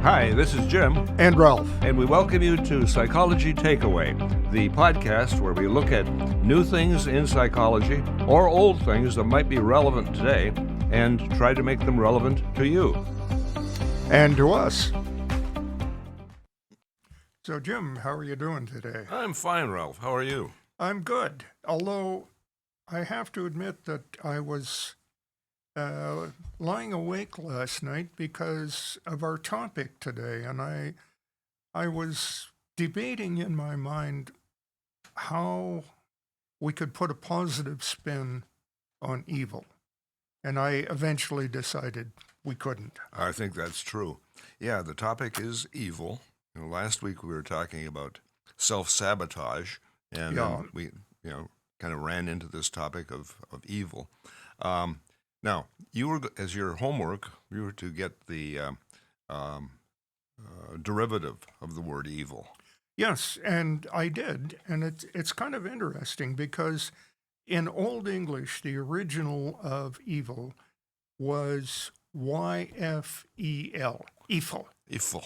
Hi, this is Jim, And Ralph. and we welcome you to Psychology Takeaway, the podcast where we look at new things in psychology or old things that might be relevant today and try to make them relevant to you. And to us. So, Jim, how are you doing today? I'm fine, Ralph. How are you? I'm good. Although I have to admit that I was lying awake last night because of our topic today. And I was debating in my mind how we could put a positive spin on evil. And I eventually decided we couldn't. I think that's true. Yeah, the topic is evil. Last week we were talking about self-sabotage, and then we kind of ran into this topic of evil. Now, you were, as your homework, you were to get the derivative of the word evil. Yes, and I did, and it's kind of interesting because in Old English, the original of evil was Y-F-E-L, evil. Evil.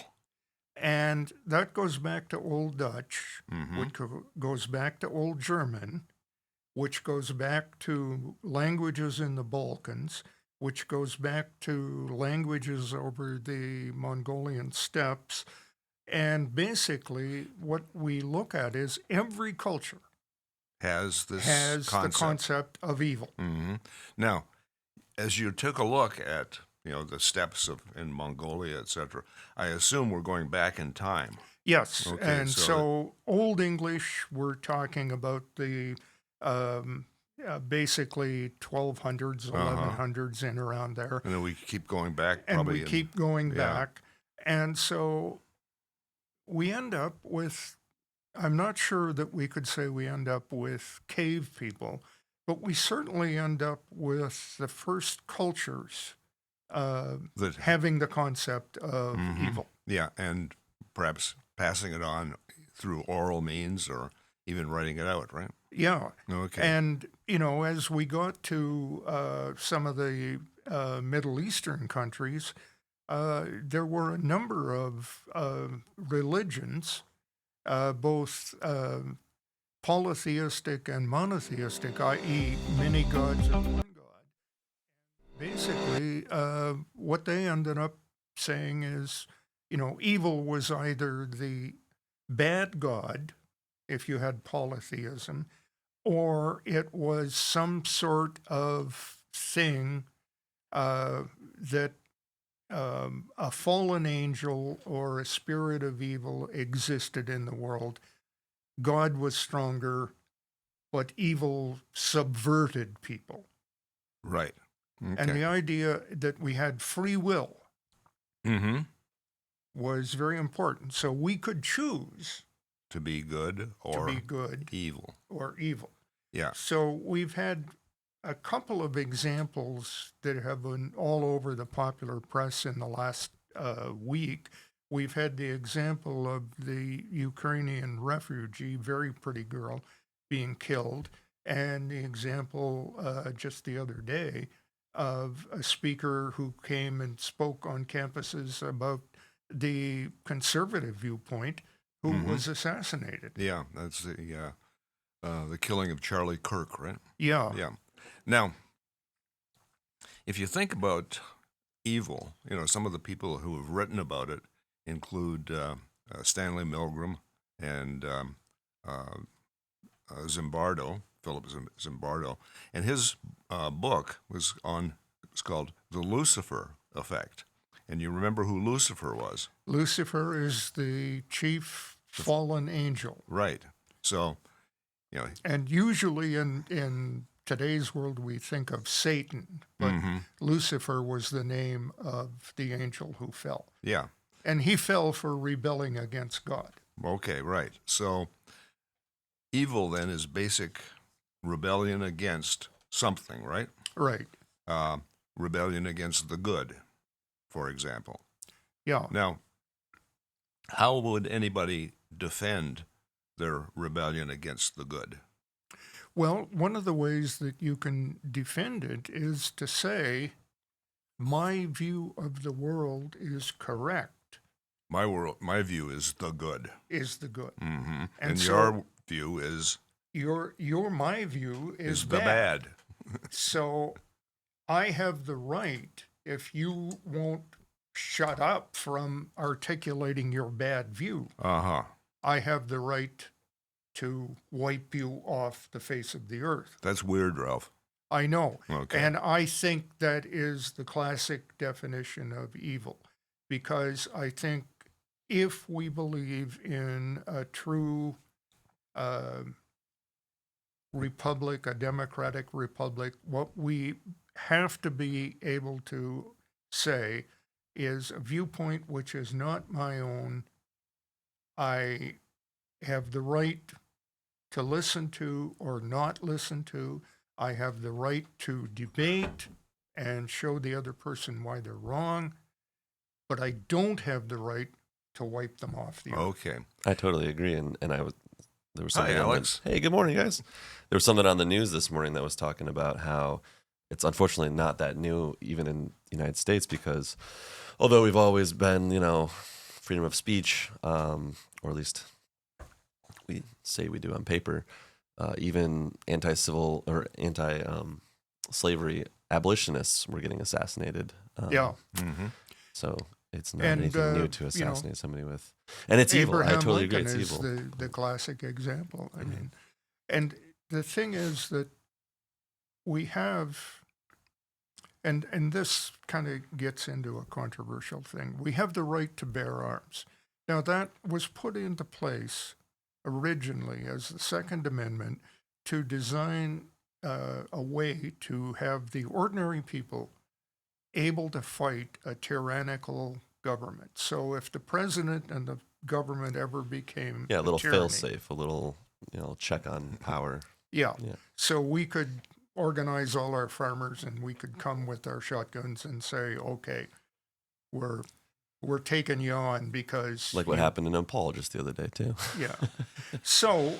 And that goes back to Old Dutch, Mm-hmm. which goes back to Old German, which goes back to languages in the Balkans, which goes back to languages over the Mongolian steppes. And basically, what we look at is every culture Has this has the concept of evil. Mm-hmm. Now, as you took a look at the steppes in Mongolia, etc., I assume we're going back in time. Yes, Okay, and so Old English, we're talking about the basically 1200s, 1100s, in around there. And then we keep going back, And probably. we keep going back. And so we end up with, I'm not sure that we could say we end up with cave people, but we certainly end up with the first cultures having the concept of evil. Yeah, and perhaps passing it on through oral means or even writing it out, right? Yeah. Okay. And, as we got to some of the Middle Eastern countries, there were a number of religions, both polytheistic and monotheistic, i.e., many gods and one god. Basically, what they ended up saying is, evil was either the bad god, if you had polytheism, or it was some sort of thing that a fallen angel or a spirit of evil existed in the world. God was stronger, but evil subverted people. Right. Okay. And the idea that we had free will was very important. So we could choose to be good or evil. Or evil. Yeah. So we've had a couple of examples that have been all over the popular press in the last week. We've had the example of the Ukrainian refugee, very pretty girl, being killed, and the example just the other day of a speaker who came and spoke on campuses about the conservative viewpoint who was assassinated. Yeah, that's the killing of Charlie Kirk, right? Yeah. Yeah. Now, if you think about evil, some of the people who have written about it include Stanley Milgram and Philip Zimbardo, and his book was called The Lucifer Effect. And you remember who Lucifer was? Lucifer is the chief fallen angel. Right. So, and usually in today's world we think of Satan, but Lucifer was the name of the angel who fell. Yeah. And he fell for rebelling against God. Okay, right. So evil then is basic rebellion against something, right? Right. Rebellion against the good, for example. Yeah. Now, how would anybody defend their rebellion against the good? Well, one of the ways that you can defend it is to say, my view of the world is correct, my view is the good. is the good. Mm-hmm. And And so your view is my view is the bad. So I have the right, if you won't shut up from articulating your bad view, Uh-huh. I have the right to wipe you off the face of the earth. That's weird, Ralph. I know. Okay. And I think that is the classic definition of evil, because I think if we believe in a true republic, a democratic republic, what we have to be able to say is a viewpoint which is not my own. I have the right to listen to or not listen to. I have the right to debate and show the other person why they're wrong, but I don't have the right to wipe them off the earth. Okay. I totally agree, and there was something Hi, on the- Alex. hey, good morning, guys. There was something on the news this morning that was talking about how it's unfortunately not that new, even in the United States, because although we've always been, freedom of speech, or at least we say we do on paper, even anti-civil or anti-slavery abolitionists were getting assassinated. Yeah. Mm-hmm. So it's not And, anything new to assassinate somebody with. And it's evil. I Abraham totally Lincoln agree. It's is evil. the classic example. I mean, and the thing is that we have, and this kind of gets into a controversial thing. We have the right to bear arms. Now that was put into place originally as the Second Amendment to design a way to have the ordinary people able to fight a tyrannical government. So if the president and the government ever became Yeah, a little tyranny, fail-safe, a little, check on power. Yeah. Yeah. So we could organize all our farmers and we could come with our shotguns and say, okay, we're taking you on because Like what happened in Nepal just the other day, too. Yeah. So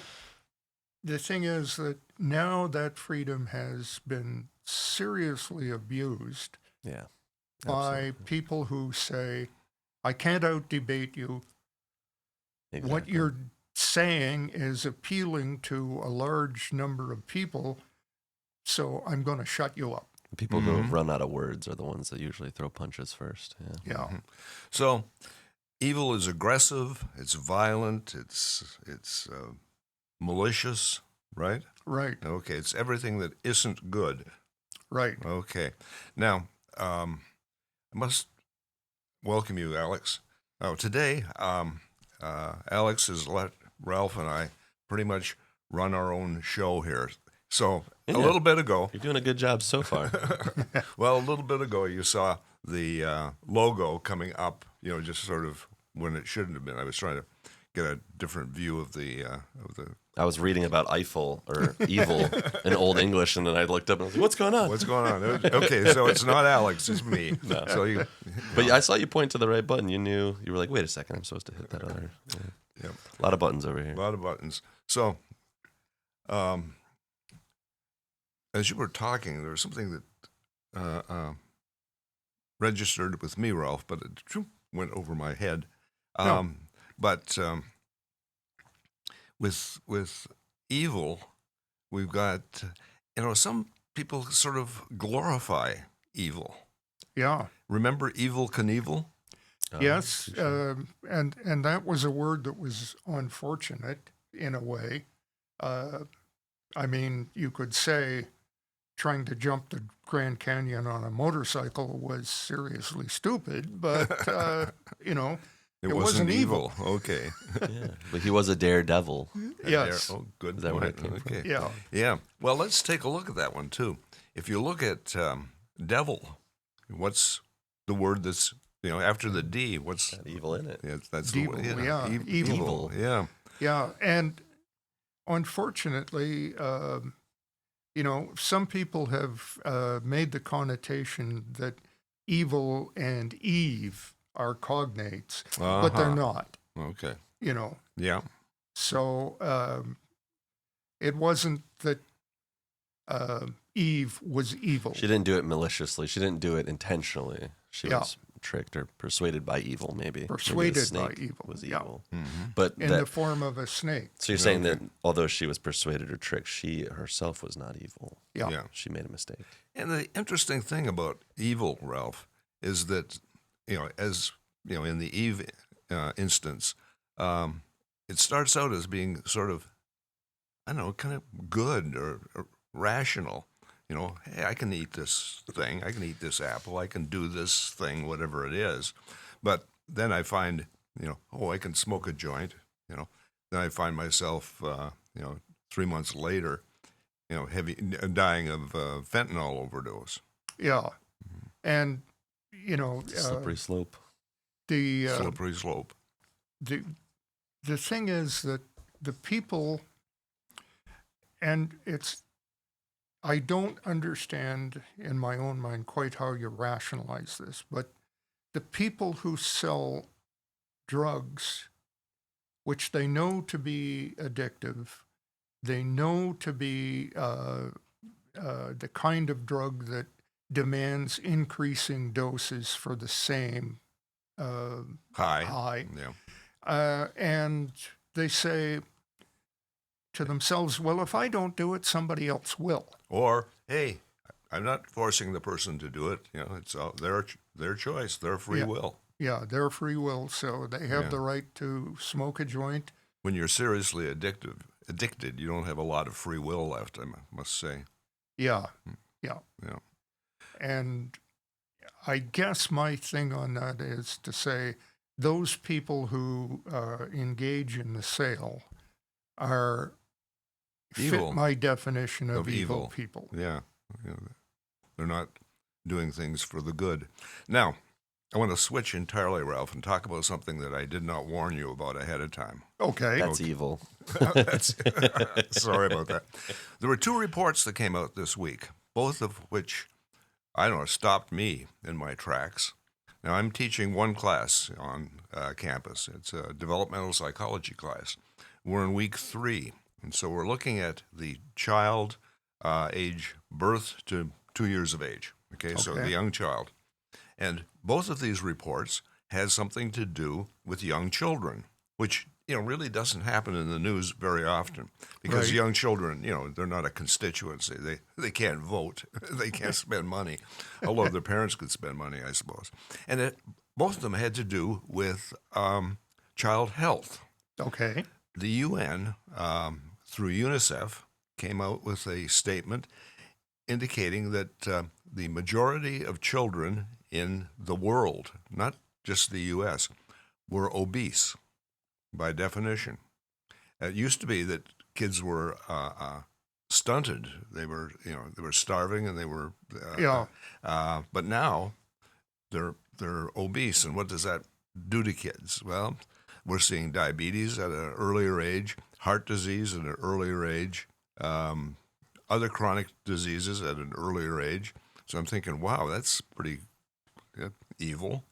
the thing is that now that freedom has been seriously abused Yeah. by absolutely. people who say, I can't out debate you. What Exactly. you're saying is appealing to a large number of people, so I'm going to shut you up. People who have Mhm. run out of words are the ones that usually throw punches first. Yeah. Yeah. So, evil is aggressive. It's violent. It's malicious, right? Right. Okay. It's everything that isn't good. Right. Okay. Now, I must welcome you, Alex. Oh, today, Alex has let Ralph and I pretty much run our own show here. So Yeah. a little bit ago, You're doing a good job so far. well, a little bit ago, you saw the logo coming up. Just sort of when it shouldn't have been. I was trying to get a different view of the. I was reading about Eiffel or evil in Old English, and then I looked up and I was like, what's going on? What's going on? Okay, so it's not Alex, it's me. No. So you. But I saw you point to the right button. You knew. You were like, wait a second, I'm supposed to hit that other. Yeah. Yep. A lot of buttons over here. A lot of buttons. So, as you were talking, there was something that registered with me, Ralph, but it went over my head. No. But with evil, we've got, some people sort of glorify evil. Yeah. Remember Evel Knievel? Yes. Sure. And that was a word that was unfortunate in a way. I mean, you could say trying to jump the Grand Canyon on a motorcycle was seriously stupid, but, it wasn't evil. Okay. Yeah. But he was a daredevil. Yes. Oh, good. Is that where point. it came from? Okay. Yeah. Yeah. Well, let's take a look at that one too. If you look at devil, what's the word that's after the D? What's Got evil in it. that's Devil, the word. yeah, evil. Evil. Yeah. Yeah. And unfortunately, some people have made the connotation that evil and Eve are cognates, but they're Uh-huh. not, Okay. Yeah. Yeah. So it wasn't that Eve was evil. She didn't do it maliciously. She didn't do it intentionally. She Yeah. was tricked or persuaded by evil, maybe. Maybe the Persuaded by snake evil, was yeah. evil. Mm-hmm. But in that, the form of a snake. so you're saying that although she was persuaded or tricked, she herself was not evil. Yeah. Yeah. She made a mistake. And the interesting thing about evil, Ralph, is that, as in the Eve instance, it starts out as being sort of, I don't know, kind of good or rational. Hey, I can eat this thing, I can eat this apple, I can do this thing, whatever it is. But then I find, I can smoke a joint. Then I find myself, 3 months later, dying of fentanyl overdose. Yeah. And, Slippery slope. the Slippery slope. the thing is that the people, and I don't understand in my own mind quite how you rationalize this, but the people who sell drugs, which they know to be addictive, they know to be the kind of drug that demands increasing doses for the same high. Yeah. And they say to themselves, well, if I don't do it, somebody else will. Or, hey, I'm not forcing the person to do it. It's their choice, their free Yeah. will. Yeah, their free will, so they have Yeah. the right to smoke a joint. When you're seriously addicted, you don't have a lot of free will left, I must say. Yeah, yeah. Yeah. And I guess my thing on that is to say those people who engage in the sale are Evil. fit my definition of Of evil evil. people. Yeah. They're not doing things for the good. Now, I want to switch entirely, Ralph, and talk about something that I did not warn you about ahead of time. Okay. That's evil. Sorry about that. There were 2 reports that came out this week, both of which, I don't know, stopped me in my tracks. Now, I'm teaching one class on campus. It's a developmental psychology class. We're in week 3, and so we're looking at the child age birth to 2 years of age. Okay, so the young child. And both of these reports has something to do with young children, which really doesn't happen in the news very often because Right. young children, they're not a constituency. They can't vote. They can't spend money, although their parents could spend money, I suppose. And both of them had to do with child health. Okay. The UN, through UNICEF, came out with a statement indicating that the majority of children in the world, not just the U.S., were obese by definition. It used to be that kids were stunted. They were starving and they were. Yeah. But now they're obese, and what does that do to kids? Well, we're seeing diabetes at an earlier age, heart disease at an earlier age, other chronic diseases at an earlier age. So I'm thinking, wow, that's pretty evil.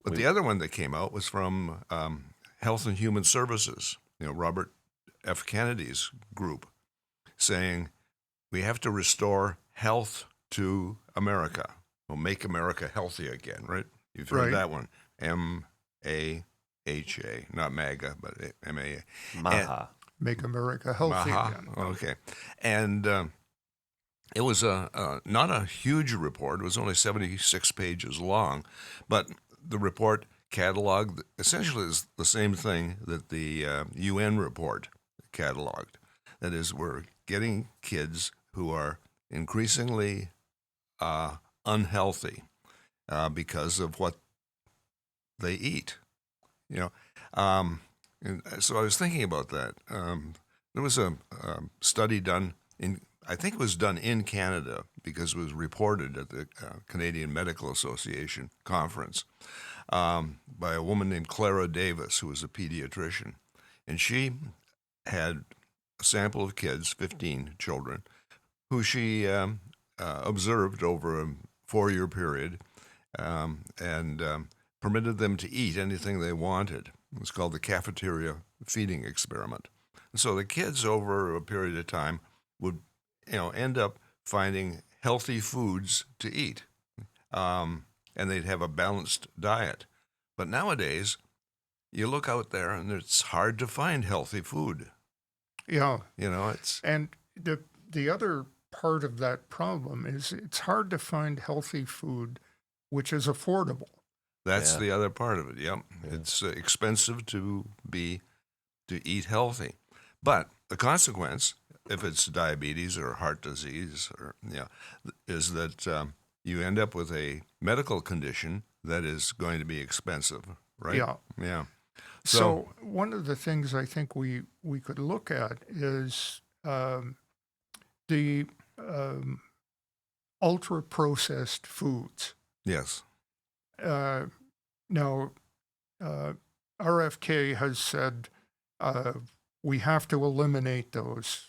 But the other one that came out was from Health and Human Services, Robert F. Kennedy's group, saying we have to restore health to America. We'll make America healthy again, right? You've heard Right. that one. MAHA, not MAGA, but MAA. Maha. Make America healthy Maha. again. Okay. And it was not a huge report. It was only 76 pages long, but the report cataloged essentially is the same thing that the UN report cataloged. That is, we're getting kids who are increasingly unhealthy because of what they eat. And so I was thinking about that. There was a study done I think it was done in Canada because it was reported at the Canadian Medical Association conference by a woman named Clara Davis, who was a pediatrician. And she had a sample of kids, 15 children, who she observed over a 4-year period and permitted them to eat anything they wanted. It was called the cafeteria feeding experiment. And so the kids over a period of time would end up finding healthy foods to eat. And and they'd have a balanced diet. But nowadays, you look out there and it's hard to find healthy food. Yeah. It's... And the other part of that problem is it's hard to find healthy food which is affordable. That's the other part of it. Yep. Yeah. It's expensive to eat healthy. But the consequence, if it's diabetes or heart disease, is that you end up with a medical condition that is going to be expensive, right? Yeah. Yeah. So one of the things I think we could look at is the ultra-processed foods. Yes. Now, RFK has said we have to eliminate those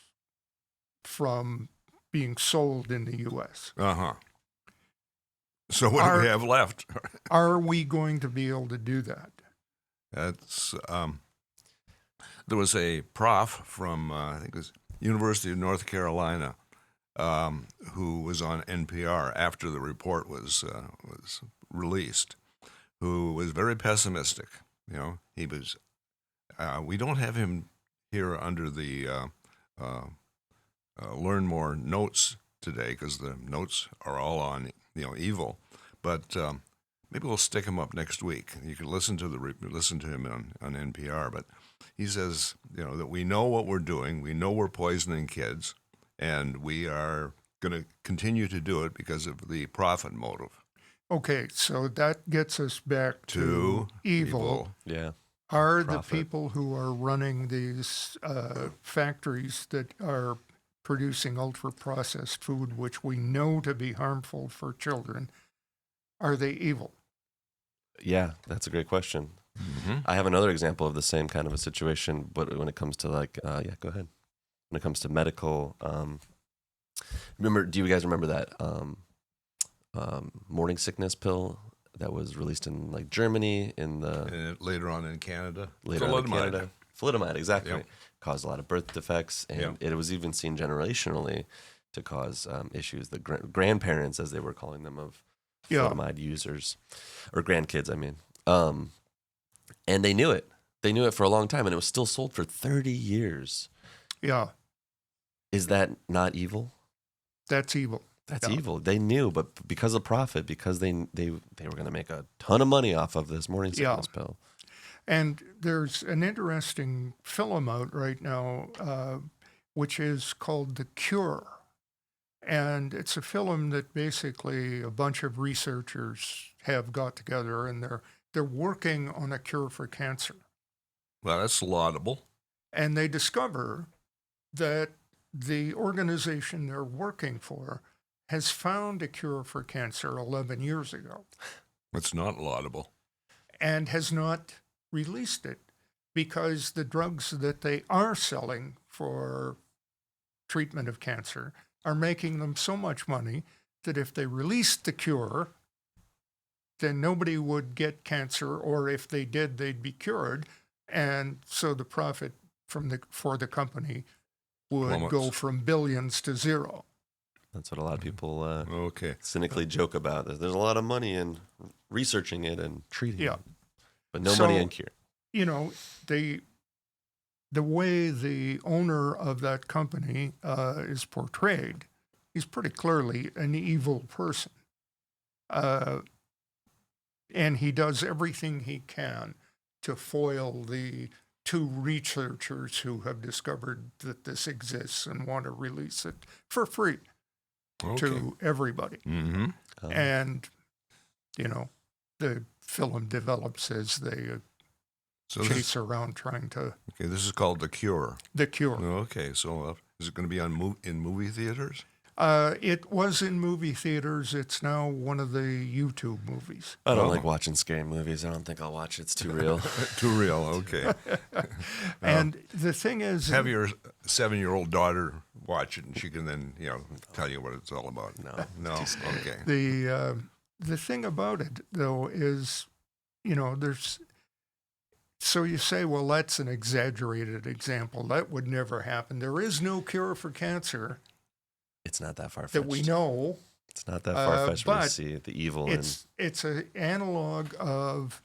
from being sold in the U.S. Uh-huh. So what do we have left? Are we going to be able to do that? That's there was a prof from I think it was University of North Carolina who was on NPR after the report was released, who was very pessimistic. He was. We don't have him here under the Learn More notes today because the notes are all on evil, but maybe we'll stick him up next week. You can listen to him on NPR. But he says that we know what we're doing. We know we're poisoning kids, and we are going to continue to do it because of the profit motive. Okay, so that gets us back to evil. Yeah. Are Profit. the people who are running these factories that are producing ultra-processed food, which we know to be harmful for children, are they evil? Yeah, that's a great question. Mm-hmm. I have another example of the same kind of a situation, but when it comes to go ahead. When it comes to medical, do you guys remember that morning sickness pill that was released in Germany and later on in Canada? Thalidomide, exactly. Yep. Caused a lot of birth defects, and it was even seen generationally to cause issues. The grandparents, as they were calling them, of thalidomide users, or grandkids, I mean. And they knew it. They knew it for a long time, and it was still sold for 30 years. Yeah. Is that not evil? That's evil. That's evil. They knew, but because of profit, because they were going to make a ton of money off of this morning sickness pill. And there's an interesting film out right now, which is called The Cure. And it's a film that basically a bunch of researchers have got together, and they're working on a cure for cancer. Well, that's laudable. And they discover that the organization they're working for has found a cure for cancer 11 years ago. It's not laudable. And has not released it because the drugs that they are selling for treatment of cancer are making them so much money that if they released the cure, then nobody would get cancer, or if they did, they'd be cured. And so the profit for the company would go from billions to zero. That's what a lot of people cynically Okay. joke about. There's a lot of money in researching it and treating it, but no So, money in cure. The way the owner of that company is portrayed, he's pretty clearly an evil person. And he does everything he can to foil the two researchers who have discovered that this exists and want to release it for free to everybody. Mm-hmm. And, the film develops as they chase around trying to... Okay, this is called The Cure. The Cure. Okay, so is it going to be in movie theaters? It was in movie theaters. It's now one of the YouTube movies. I don't like watching scary movies. I don't think I'll watch it. It's too real. Too real, okay. And the thing is... Have your 7-year-old daughter watch it, and she can then, tell you what it's all about. No, okay. The thing about it, though, is, there's... So you say, well, that's an exaggerated example. That would never happen. There is no cure for cancer. It's not that far-fetched. That we know. It's not that far-fetched when you but see the evil in... it's an analog of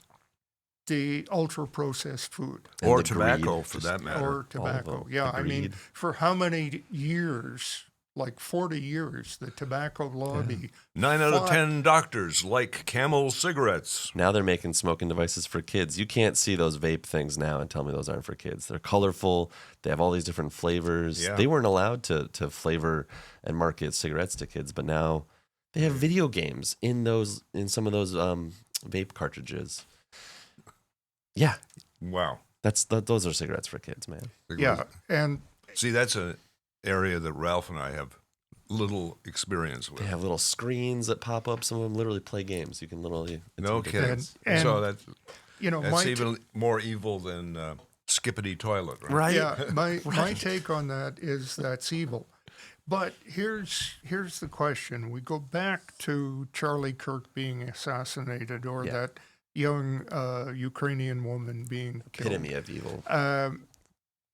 the ultra-processed food. And or the tobacco, greed, for just- that matter. Or tobacco. them. Yeah, The I mean, greed. for how many years, like 40 years, the tobacco lobby 9 out of fought- 10 doctors like Camel cigarettes. Now they're making smoking devices for kids. You can't see those vape things now and tell me those aren't for kids. They're colorful. They have all these different flavors. Yeah. They weren't allowed to flavor and market cigarettes to kids, but now they have video games in some of those vape cartridges. Yeah, Wow. those are cigarettes for kids, man. Yeah, and See, that's an area that Ralph and I have little experience with. They have little screens that pop up. Some of them literally play games. You can literally... it's No ridiculous. kidding. And- So that's my even more evil than Skippity Toilet, right? Right? yeah, my take on that is that's evil. But here's the question. We go back to Charlie Kirk being assassinated, or Yeah. that young Ukrainian woman being killed. Epitome of evil.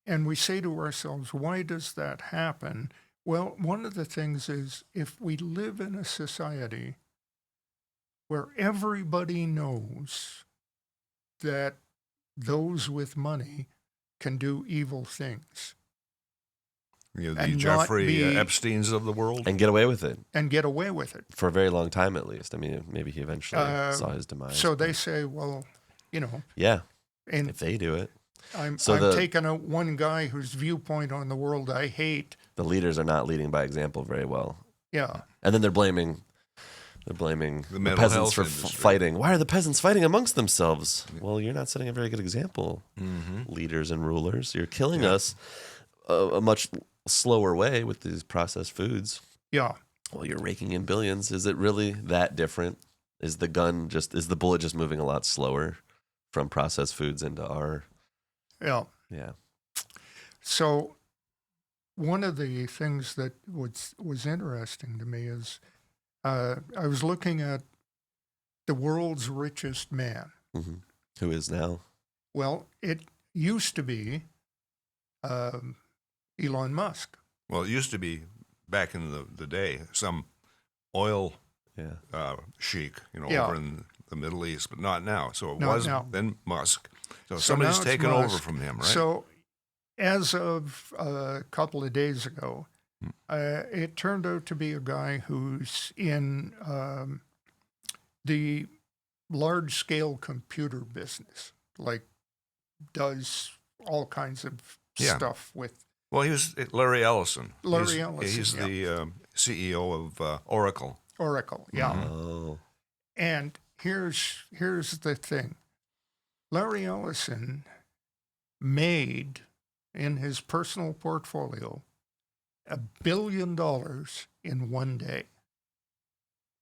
And we say to ourselves, why does that happen? Well, one of the things is if we live in a society where everybody knows that those with money can do evil things You know, the And not Jeffrey be- Epsteins of the world. And get away with it. and get away with it. For a very long time, at least. I mean, maybe he eventually Uh, saw his demise. So they say, well, Yeah, and if they do it. I'm So the- taking out one guy whose viewpoint on the world I hate. The leaders are not leading by example very well. Yeah. And then they're blaming the mental peasants health for industry. fighting. Why are the peasants fighting amongst themselves? Well, you're not setting a very good example, Mm-hmm. leaders and rulers. You're killing us a much slower way with these processed foods. Yeah. Well, you're raking in billions. Is it really that different? Is the bullet just moving a lot slower from processed foods into our... Yeah. Yeah. So one of the things that was interesting to me is I was looking at the world's richest man. hmm Who is now? Well, it used to be Elon Musk. Well, it used to be back in the day some oil Yeah. sheik, Yeah. over in the Middle East, but not now. So it Not was now. then Musk. So So somebody's now it's taken over Musk. from him, right? So as of a couple of days ago, it turned out to be a guy who's in the large-scale computer business, like does all kinds of Yeah. stuff with. Well, he was Larry Ellison. Larry Ellison, He's yeah. the CEO of Oracle. Oracle, yeah. Oh. And here's the thing. Larry Ellison made in his personal portfolio $1 billion in one day.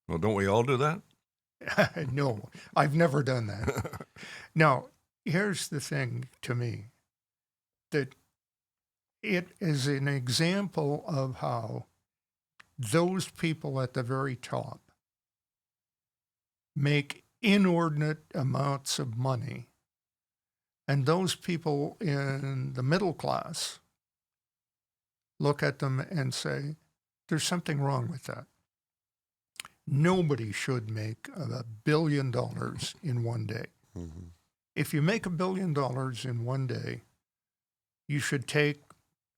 Well, don't we all do that? No, I've never done that. Now, here's the thing to me, that it is an example of how those people at the very top make inordinate amounts of money, and those people in the middle class look at them and say, there's something wrong with that. Nobody should make $1 billion in one day. Mhm. If you make $1 billion in one day, you should take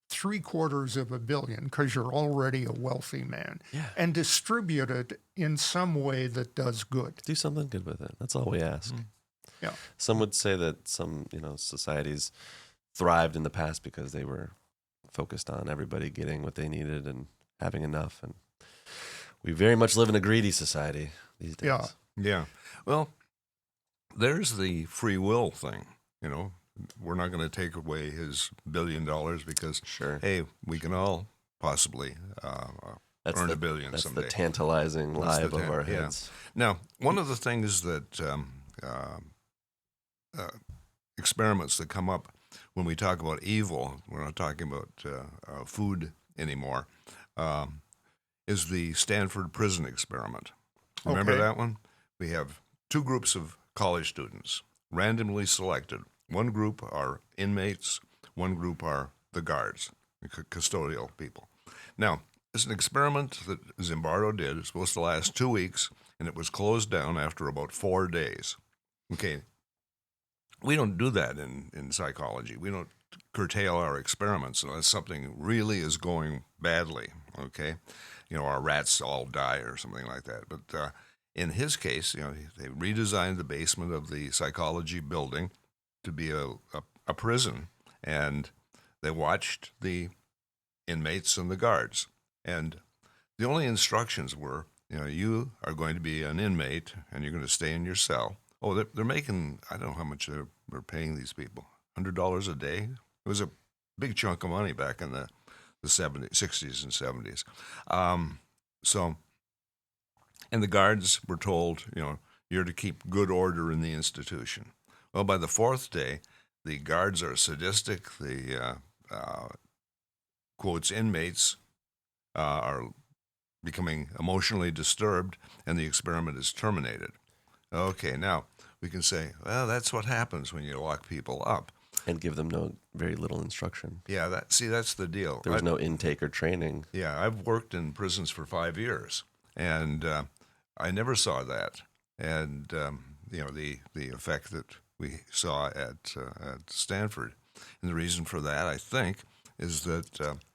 750 million, because you're already a wealthy man, Yeah. and distribute it in some way that does good. Do something good with it. That's all we ask. Yeah. Some would say that some, societies thrived in the past because they were focused on everybody getting what they needed and having enough. And we very much live in a greedy society these days. Yeah. Yeah. Well, there's the free will thing. We're not going to take away his $1 billion because, Sure. hey, we can all possibly That's earn the, $1 billion that's someday. the tantalizing That's lie the above our yeah. heads. Now, one of the things that experiments that come up when we talk about evil, we're not talking about food anymore, is the Stanford prison experiment. Remember Okay. that one? We have two groups of college students, randomly selected. One group are inmates, one group are the guards, the custodial people. Now, it's an experiment that Zimbardo did. It's supposed to last 2 weeks, and it was closed down after about 4 days. Okay, we don't do that in psychology. We don't curtail our experiments unless something really is going badly, okay? Our rats all die or something like that. But in his case, they redesigned the basement of the psychology building to be a prison, and they watched the inmates and the guards. And the only instructions were, you are going to be an inmate and you're going to stay in your cell. Oh, they're making, I don't know how much they're paying these people, $100 a day. It was a big chunk of money back in the 60s and 70s. And the guards were told, you're to keep good order in the institution. Well, by the 4th day, the guards are sadistic. The quotes inmates are becoming emotionally disturbed, and the experiment is terminated. Okay, now we can say, well, that's what happens when you lock people up. And give them very little instruction. Yeah, that's the deal. There was no intake or training. Yeah, I've worked in prisons for 5 years, and I never saw that. And the effect that we saw at Stanford, and the reason for that, I think, is that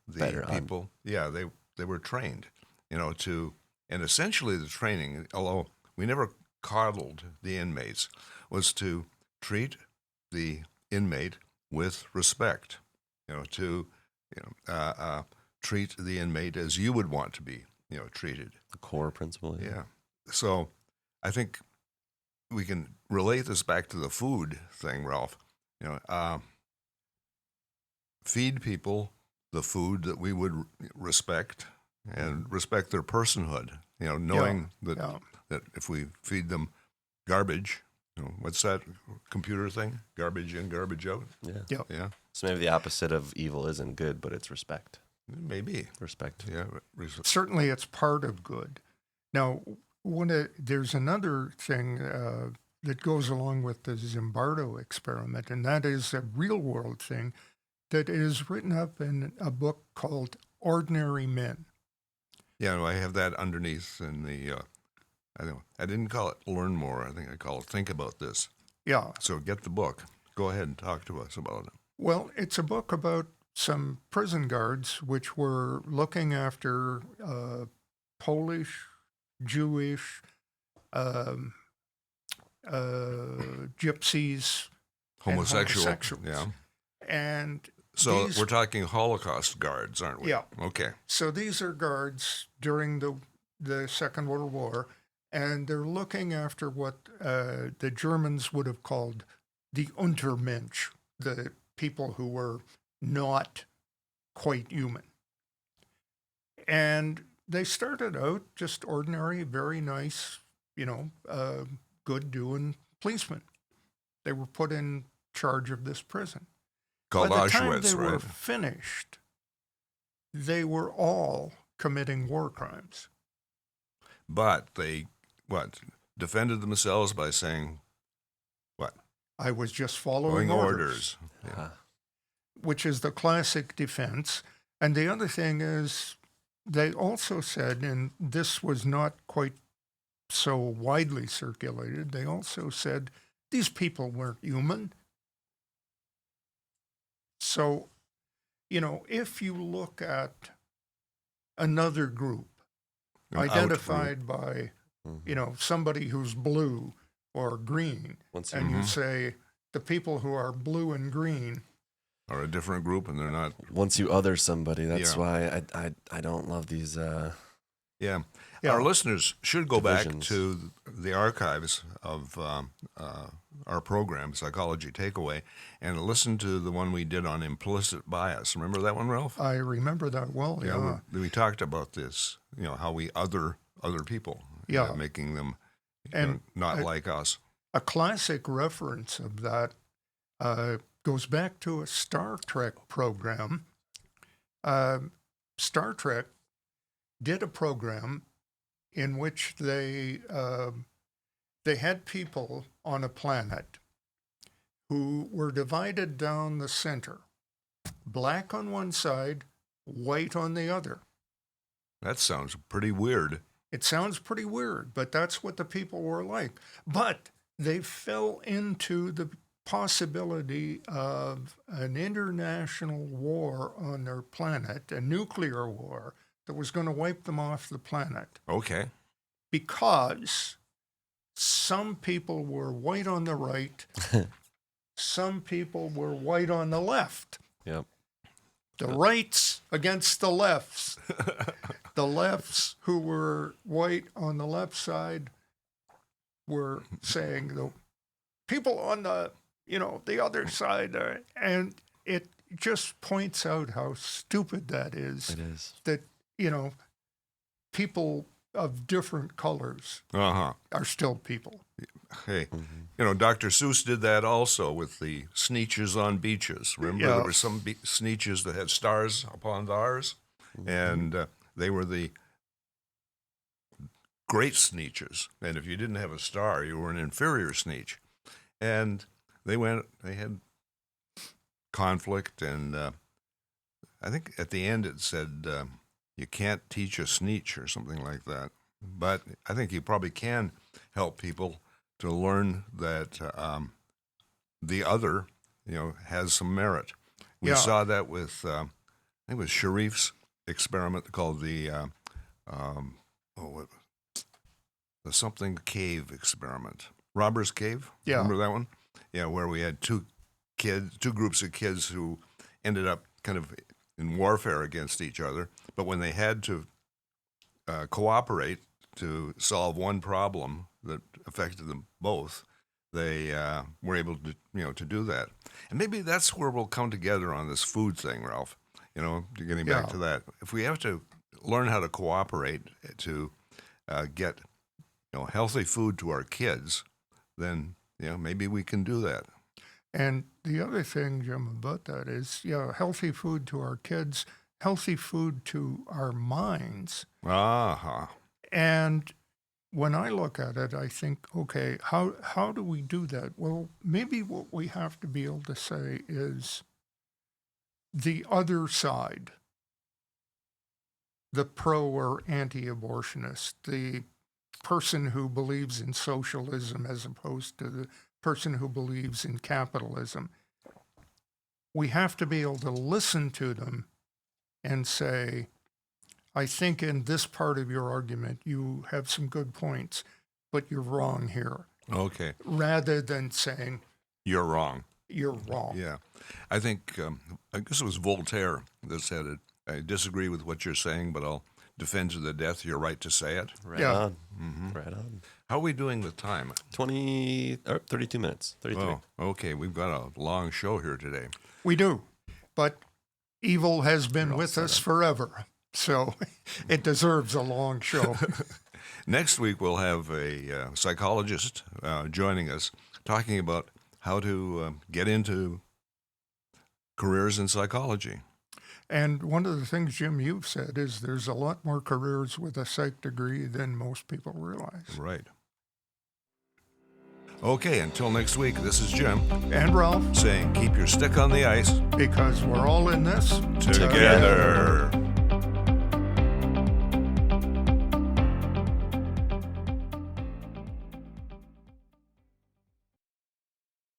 the people, they were trained, and essentially the training, although we never coddled the inmates, was to treat the inmate with respect, treat the inmate as you would want to be, treated. The core principle. Yeah. So I think we can relate this back to the food thing, Ralph. Feed people the food that we would respect and respect their personhood, knowing that if we feed them garbage, what's that computer thing? Garbage in, garbage out? Yeah. So maybe the opposite of evil isn't good, but it's respect. Maybe. Respect. Yeah. Certainly it's part of good. Now, there's another thing that goes along with the Zimbardo experiment, and that is a real-world thing that is written up in a book called Ordinary Men. Yeah, I have that underneath in the, I didn't call it Learn More. I think I call it Think About This. Yeah. So get the book. Go ahead and talk to us about it. Well, it's a book about some prison guards which were looking after Polish, Jewish, gypsies, homosexuals. Yeah. And so we're talking Holocaust guards, aren't we? Yeah. Okay. So these are guards during the Second World War, and they're looking after what the Germans would have called the Untermensch, the people who were not quite human. And they started out just ordinary, very nice, good doing policemen. They were put in charge of this prison. Called By the Auschwitz, time they right? were finished, they were all committing war crimes. But they, defended themselves by saying, what? I was just following orders. Yeah. Which is the classic defense. And the other thing is, they also said, and this was not quite so widely circulated, they also said these people weren't human. So, if you look at another group identified by, somebody who's blue or green, and you say the people who are blue and green are a different group, and they're not. Once you other somebody, that's why I don't love these. Yeah. Our listeners should go divisions. back to the archives of our program, Psychology Takeaway, and listen to the one we did on implicit bias. Remember that one, Ralph? I remember that well, yeah. We talked about this, how we other people, making them not like us. A classic reference of that goes back to a Star Trek program. Star Trek did a program in which they had people on a planet who were divided down the center, black on one side, white on the other. That sounds pretty weird. It sounds pretty weird, but that's what the people were like. But they fell into the possibility of an international war on their planet, a nuclear war that was going to wipe them off the planet, Okay. because some people were white on the right, some people were white on the left. Yep. The rights against the lefts. The lefts who were white on the left side were saying the people on the other side and it just points out how stupid that is. It is. That, people of different colors Uh-huh. are still people. Hey, Dr. Seuss did that also with the Sneetches on beaches. Remember, Yeah. there were some Sneetches that had stars upon theirs, and they were the great Sneetches. And if you didn't have a star, you were an inferior Sneetch. And they had conflict, and I think at the end it said, you can't teach a Sneetch or something like that. But I think you probably can help people to learn that the other, has some merit. We Yeah. saw that with, I think it was Sharif's experiment called the something cave experiment. Robbers Cave? Yeah. Remember that one? Yeah, where we had two groups of kids who ended up kind of in warfare against each other, but when they had to cooperate to solve one problem that affected them both, they were able to do that. And maybe that's where we'll come together on this food thing, Ralph. Getting back Yeah. to that. If we have to learn how to cooperate to get healthy food to our kids, then maybe we can do that. And the other thing, Jim, about that is, healthy food to our kids, healthy food to our minds. Uh-huh. And when I look at it, I think, okay, how do we do that? Well, maybe what we have to be able to say is the other side, the pro or anti-abortionist, the person who believes in socialism as opposed to the person who believes in capitalism. We have to be able to listen to them and say, I think in this part of your argument, you have some good points, but you're wrong here. Okay. Rather than saying, You're wrong. you're wrong. Yeah. I think, I guess it was Voltaire that said it. I disagree with what you're saying, but I'll defend to the death your right to say it. Right Yeah. on. Mm-hmm. Right on. How are we doing with time? 32 minutes. 33. Oh, okay. We've got a long show here today. We do. But evil has been all with set us up. forever. So it deserves a long show. Next week, we'll have a psychologist joining us talking about how to get into careers in psychology. And one of the things, Jim, you've said is there's a lot more careers with a psych degree than most people realize. Right. Okay, until next week, this is Jim And Ralph, saying keep your stick on the ice because we're all in this together.